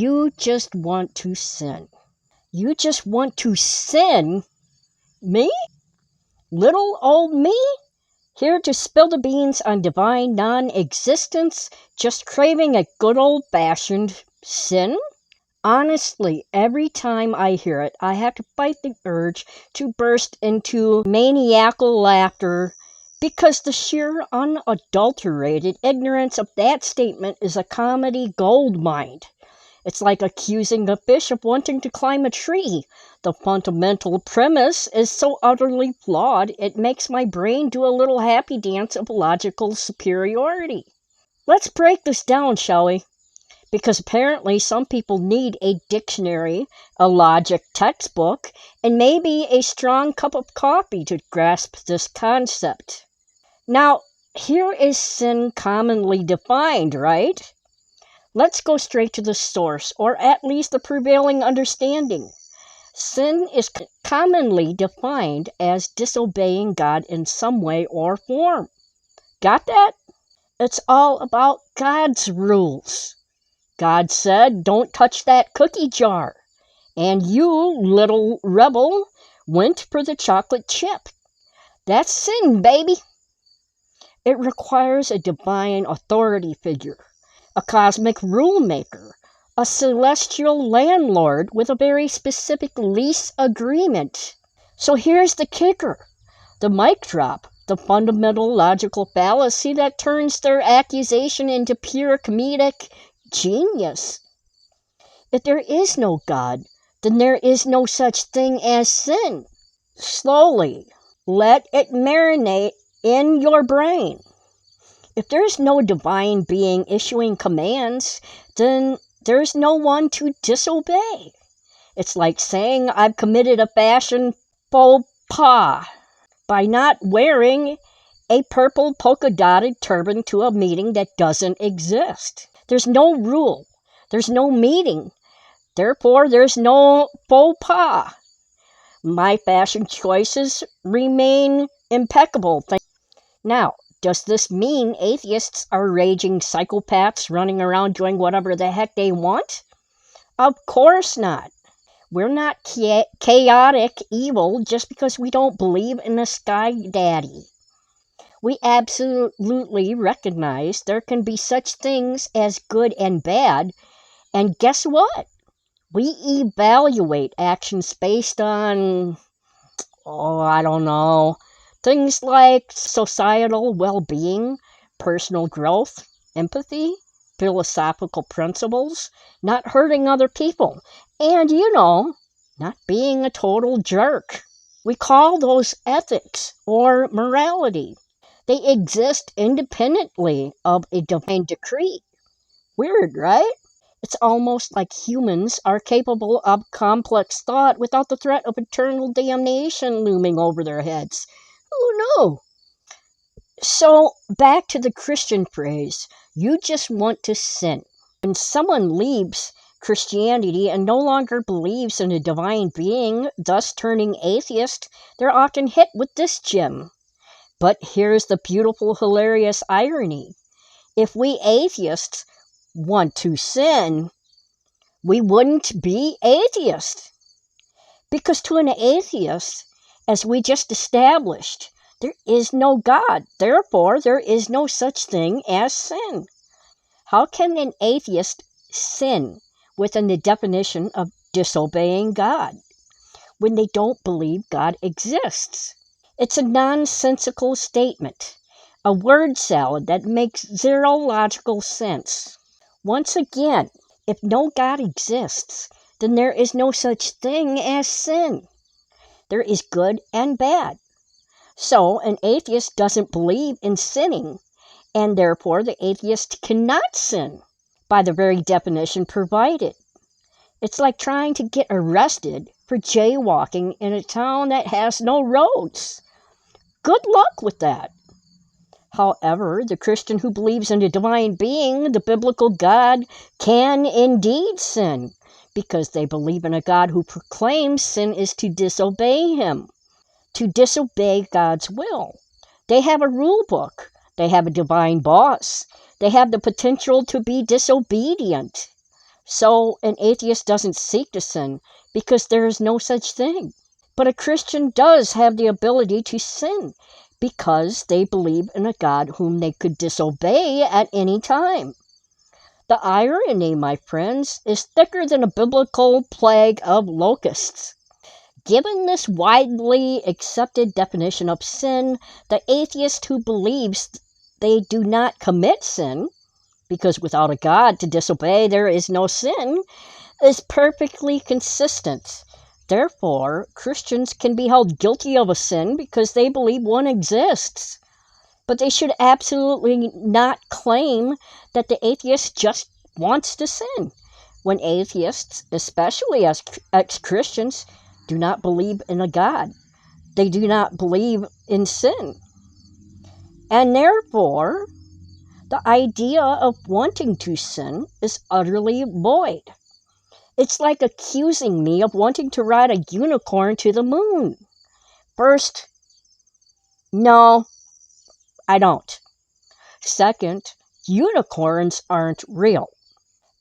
You just want to sin. You just want to sin? Me? Little old me? Here to spill the beans on divine non-existence, just craving a good old-fashioned sin? Honestly, every time I hear it, I have to fight the urge to burst into maniacal laughter because the sheer unadulterated ignorance of that statement is a comedy goldmine. It's like accusing a fish of wanting to climb a tree. The fundamental premise is so utterly flawed, it makes my brain do a little happy dance of logical superiority. Let's break this down, shall we? Because apparently some people need a dictionary, a logic textbook, and maybe a strong cup of coffee to grasp this concept. Now, here is sin commonly defined, right? Let's go straight to the source, or at least the prevailing understanding. Sin is commonly defined as disobeying God in some way or form. Got that? It's all about God's rules. God said, don't touch that cookie jar. And you, little rebel, went for the chocolate chip. That's sin, baby. It requires a divine authority figure, a cosmic rule maker, a celestial landlord with a very specific lease agreement. So here's the kicker, the mic drop, the fundamental logical fallacy that turns their accusation into pure comedic genius. If there is no God, then there is no such thing as sin. Slowly, let it marinate in your brain. If there's no divine being issuing commands, then there's no one to disobey. It's like saying I've committed a fashion faux pas by not wearing a purple polka-dotted turban to a meeting that doesn't exist. There's no rule. There's no meeting. Therefore, there's no faux pas. My fashion choices remain impeccable. Now, does this mean atheists are raging psychopaths running around doing whatever the heck they want? Of course not. We're not chaotic evil just because we don't believe in a sky daddy. We absolutely recognize there can be such things as good and bad, and guess what? We evaluate actions based on, I don't know, things like societal well-being, personal growth, empathy, philosophical principles, not hurting other people, and, not being a total jerk. We call those ethics or morality. They exist independently of a divine decree. Weird, right? It's almost like humans are capable of complex thought without the threat of eternal damnation looming over their heads. Who knew? So, back to the Christian phrase, you just want to sin. When someone leaves Christianity and no longer believes in a divine being, thus turning atheist, they're often hit with this gem. But here's the beautiful, hilarious irony. If we atheists want to sin, we wouldn't be atheists. Because to an atheist, as we just established, there is no God. Therefore, there is no such thing as sin. How can an atheist sin within the definition of disobeying God when they don't believe God exists? It's a nonsensical statement, a word salad that makes zero logical sense. Once again, if no God exists, then there is no such thing as sin. There is good and bad. So an atheist doesn't believe in sinning, and therefore the atheist cannot sin by the very definition provided. It's like trying to get arrested for jaywalking in a town that has no roads. Good luck with that. However, the Christian who believes in a divine being, the biblical God, can indeed sin, because they believe in a God who proclaims sin is to disobey him, to disobey God's will. They have a rule book. They have a divine boss. They have the potential to be disobedient. So an atheist doesn't seek to sin because there is no such thing. But a Christian does have the ability to sin because they believe in a God whom they could disobey at any time. The irony, my friends, is thicker than a biblical plague of locusts. Given this widely accepted definition of sin, the atheist who believes they do not commit sin, because without a God to disobey there is no sin, is perfectly consistent. Therefore, Christians can be held guilty of a sin because they believe one exists. But they should absolutely not claim that the atheist just wants to sin, when atheists, especially as ex-Christians, do not believe in a God. They do not believe in sin. And therefore, the idea of wanting to sin is utterly void. It's like accusing me of wanting to ride a unicorn to the moon. First, no, I don't. Second, unicorns aren't real.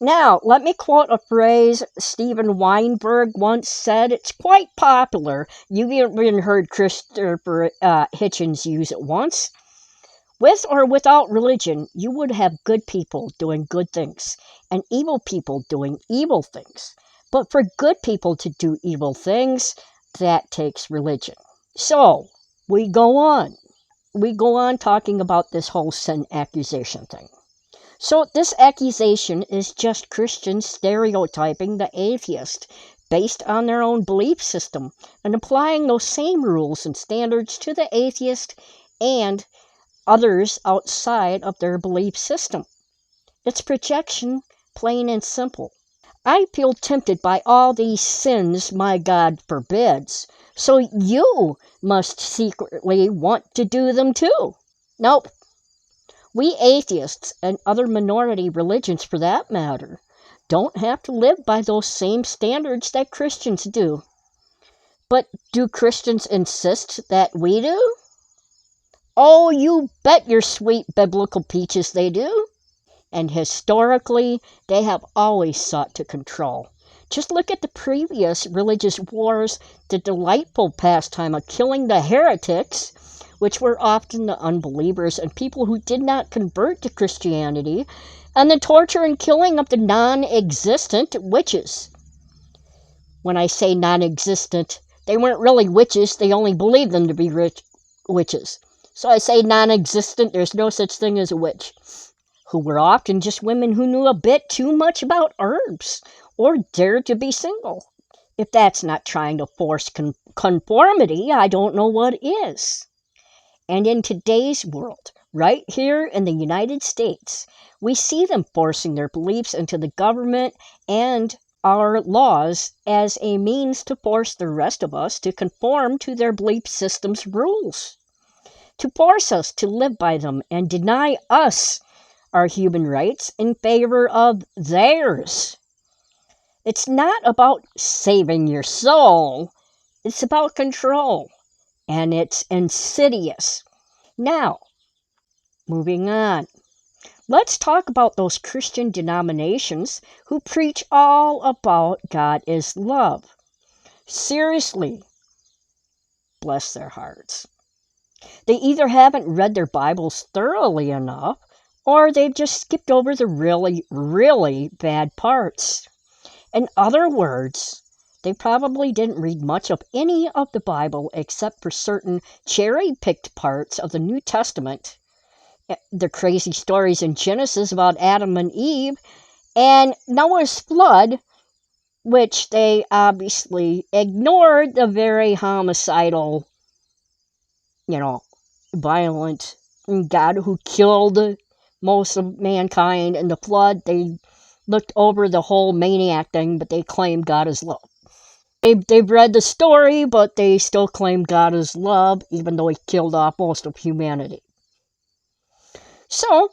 Now, let me quote a phrase Steven Weinberg once said. It's quite popular. You've even heard Christopher Hitchens use it once. With or without religion, you would have good people doing good things and evil people doing evil things. But for good people to do evil things, that takes religion. So, we go on. We go on talking about this whole sin accusation thing. So this accusation is just Christians stereotyping the atheist based on their own belief system and applying those same rules and standards to the atheist and others outside of their belief system. It's projection, plain and simple. I feel tempted by all these sins my God forbids, so you must secretly want to do them too. Nope. We atheists, and other minority religions for that matter, don't have to live by those same standards that Christians do. But do Christians insist that we do? Oh, you bet your sweet biblical peaches they do. And historically, they have always sought to control. Just look at the previous religious wars, the delightful pastime of killing the heretics, which were often the unbelievers and people who did not convert to Christianity, and the torture and killing of the non-existent witches. When I say non-existent, they weren't really witches, they only believed them to be witches. So I say non-existent, there's no such thing as a witch. Who were often just women who knew a bit too much about herbs, or dared to be single. If that's not trying to force conformity, I don't know what is. And in today's world, right here in the United States, we see them forcing their beliefs into the government and our laws as a means to force the rest of us to conform to their belief system's rules, to force us to live by them and deny us our human rights in favor of theirs. It's not about saving your soul, it's about control, and it's insidious. Now, moving on. Let's talk about those Christian denominations who preach all about God is love. Seriously, bless their hearts. They either haven't read their Bibles thoroughly enough, or they've just skipped over the really, really bad parts. In other words, they probably didn't read much of any of the Bible except for certain cherry-picked parts of the New Testament, the crazy stories in Genesis about Adam and Eve, and Noah's flood, which they obviously ignored the very homicidal, violent God who killed most of mankind in the flood. They looked over the whole maniac thing, but they claimed God is love. They've read the story, but they still claim God is love, even though he killed off most of humanity. So,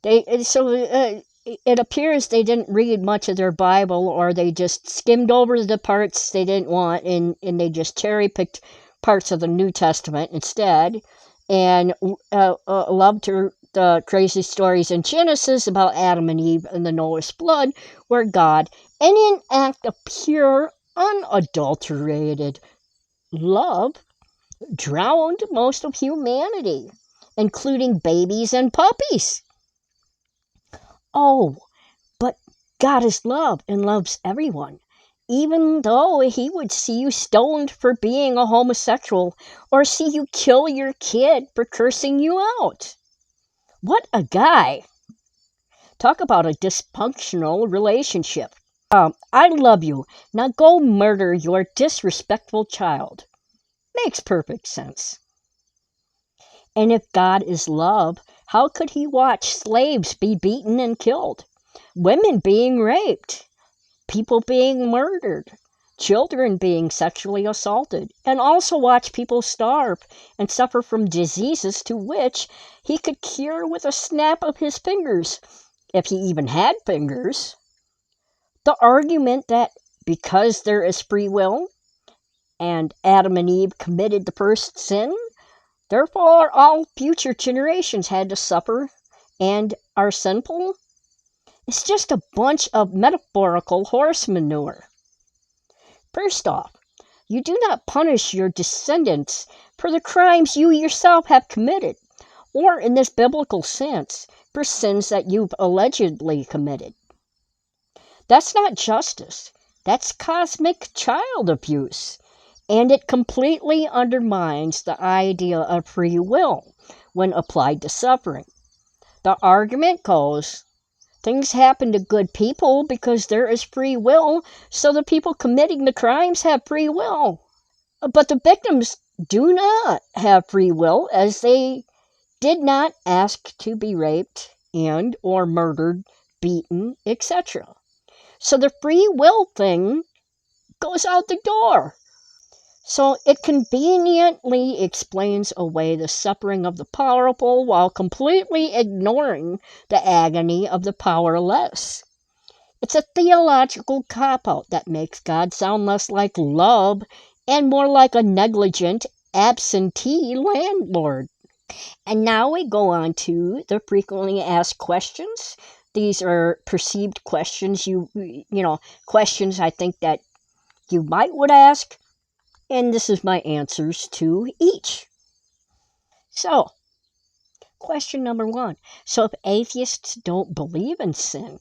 it appears they didn't read much of their Bible, or they just skimmed over the parts they didn't want, and they just cherry-picked parts of the New Testament instead, and love to the crazy stories in Genesis about Adam and Eve and the Noah's flood, where God, in an act of pure, unadulterated love, drowned most of humanity, including babies and puppies. Oh, but God is love and loves everyone, even though he would see you stoned for being a homosexual or see you kill your kid for cursing you out. What a guy. Talk about a dysfunctional relationship. I love you. Now go murder your disrespectful child. Makes perfect sense. And if God is love, how could he watch slaves be beaten and killed, women being raped, people being murdered, children being sexually assaulted, and also watch people starve and suffer from diseases to which he could cure with a snap of his fingers, if he even had fingers? The argument that because there is free will and Adam and Eve committed the first sin, therefore all future generations had to suffer and are sinful, it's just a bunch of metaphorical horse manure. First off, you do not punish your descendants for the crimes you yourself have committed, or in this biblical sense, for sins that you've allegedly committed. That's not justice. That's cosmic child abuse. And it completely undermines the idea of free will when applied to suffering. The argument goes, things happen to good people because there is free will, so the people committing the crimes have free will. But the victims do not have free will, as they did not ask to be raped and or murdered, beaten, etc. So the free will thing goes out the door. So it conveniently explains away the suffering of the powerful while completely ignoring the agony of the powerless. It's a theological cop-out that makes God sound less like love and more like a negligent, absentee landlord. And now we go on to the frequently asked questions. These are perceived questions, questions I think that you might would ask, and this is my answers to each. So, question number 1. So if atheists don't believe in sin,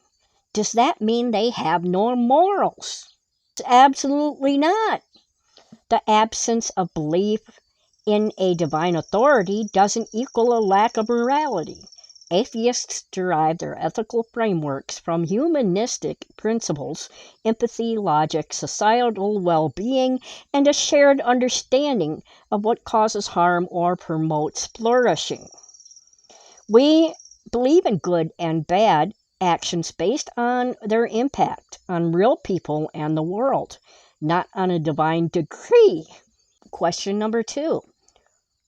does that mean they have no morals? Absolutely not. The absence of belief in a divine authority doesn't equal a lack of morality. Atheists derive their ethical frameworks from humanistic principles, empathy, logic, societal well-being, and a shared understanding of what causes harm or promotes flourishing. We believe in good and bad actions based on their impact on real people and the world, not on a divine decree. Question number 2.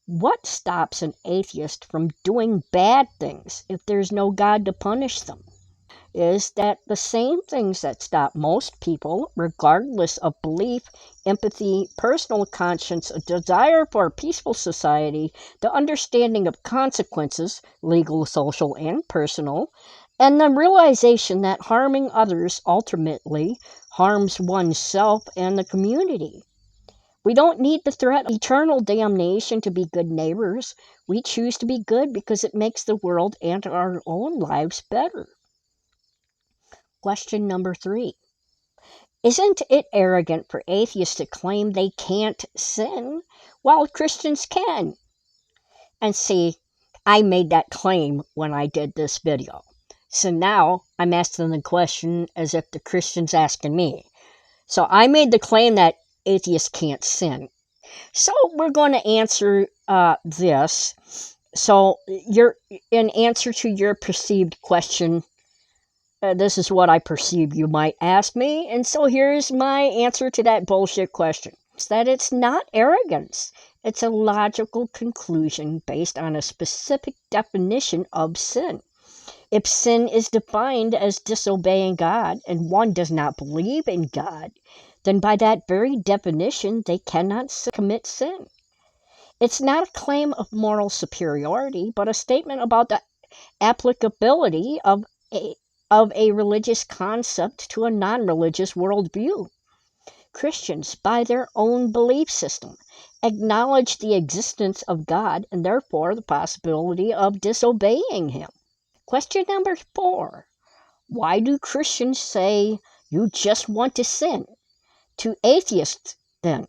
What stops an atheist from doing bad things if there's no God to punish them? Is that the same things that stop most people, regardless of belief, empathy, personal conscience, a desire for a peaceful society, the understanding of consequences, legal, social, and personal, and the realization that harming others ultimately harms oneself and the community. We don't need the threat of eternal damnation to be good neighbors. We choose to be good because it makes the world and our own lives better. Question number 3. Isn't it arrogant for atheists to claim they can't sin while Christians can? And see, I made that claim when I did this video. So now I'm asking the question as if the Christian's asking me. So I made the claim that atheists can't sin. So we're going to answer this. So in answer to your perceived question, this is what I perceive you might ask me. And so here's my answer to that bullshit question. It's that it's not arrogance. It's a logical conclusion based on a specific definition of sin. If sin is defined as disobeying God and one does not believe in God, then by that very definition, they cannot commit sin. It's not a claim of moral superiority, but a statement about the applicability of a religious concept to a non-religious worldview. Christians, by their own belief system, acknowledge the existence of God and therefore the possibility of disobeying Him. Question number 4. Why do Christians say you just want to sin? To atheists, then,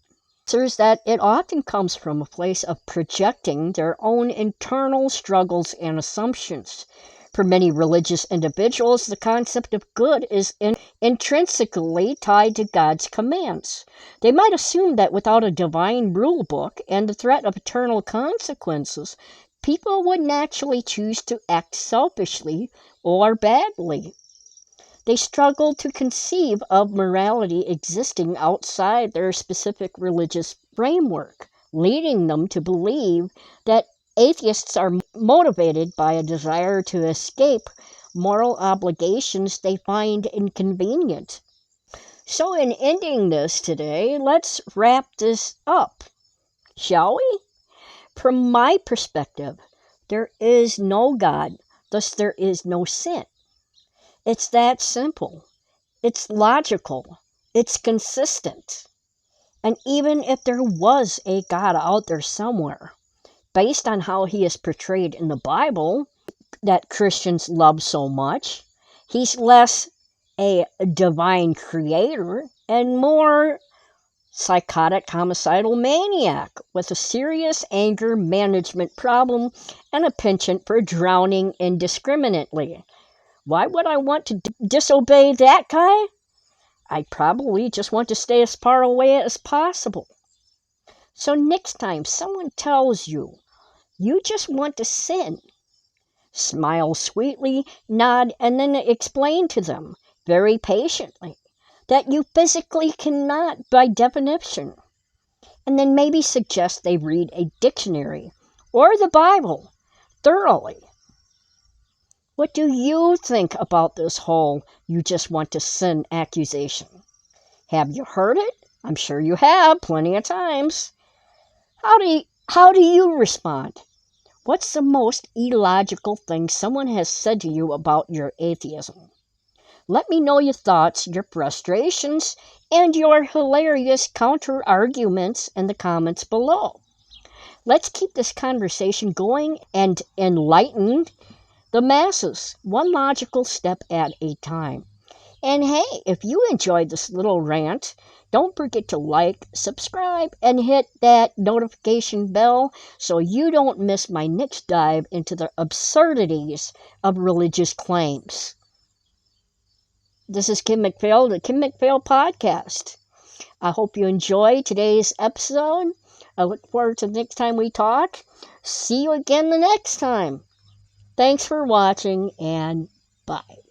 answers that it often comes from a place of projecting their own internal struggles and assumptions. For many religious individuals, the concept of good is intrinsically tied to God's commands. They might assume that without a divine rule book and the threat of eternal consequences, people would naturally choose to act selfishly or badly. They struggle to conceive of morality existing outside their specific religious framework, leading them to believe that atheists are motivated by a desire to escape moral obligations they find inconvenient. So in ending this today, let's wrap this up, shall we? From my perspective, there is no God, thus there is no sin. It's that simple. It's logical. It's consistent. And even if there was a God out there somewhere, based on how he is portrayed in the Bible that Christians love so much, he's less a divine creator and more psychotic homicidal maniac with a serious anger management problem and a penchant for drowning indiscriminately. Why would I want to disobey that guy? I probably just want to stay as far away as possible. So next time someone tells you, you just want to sin, smile sweetly, nod, and then explain to them, very patiently, that you physically cannot by definition. And then maybe suggest they read a dictionary or the Bible thoroughly. What do you think about this whole you just want to sin accusation? Have you heard it? I'm sure you have, plenty of times. How do you respond? What's the most illogical thing someone has said to you about your atheism? Let me know your thoughts, your frustrations, and your hilarious counter-arguments in the comments below. Let's keep this conversation going and enlighten the masses, one logical step at a time. And hey, if you enjoyed this little rant, don't forget to like, subscribe, and hit that notification bell so you don't miss my next dive into the absurdities of religious claims. This is Kim McPhail, the Kim McPhail Podcast. I hope you enjoyed today's episode. I look forward to the next time we talk. See you again the next time. Thanks for watching, and bye.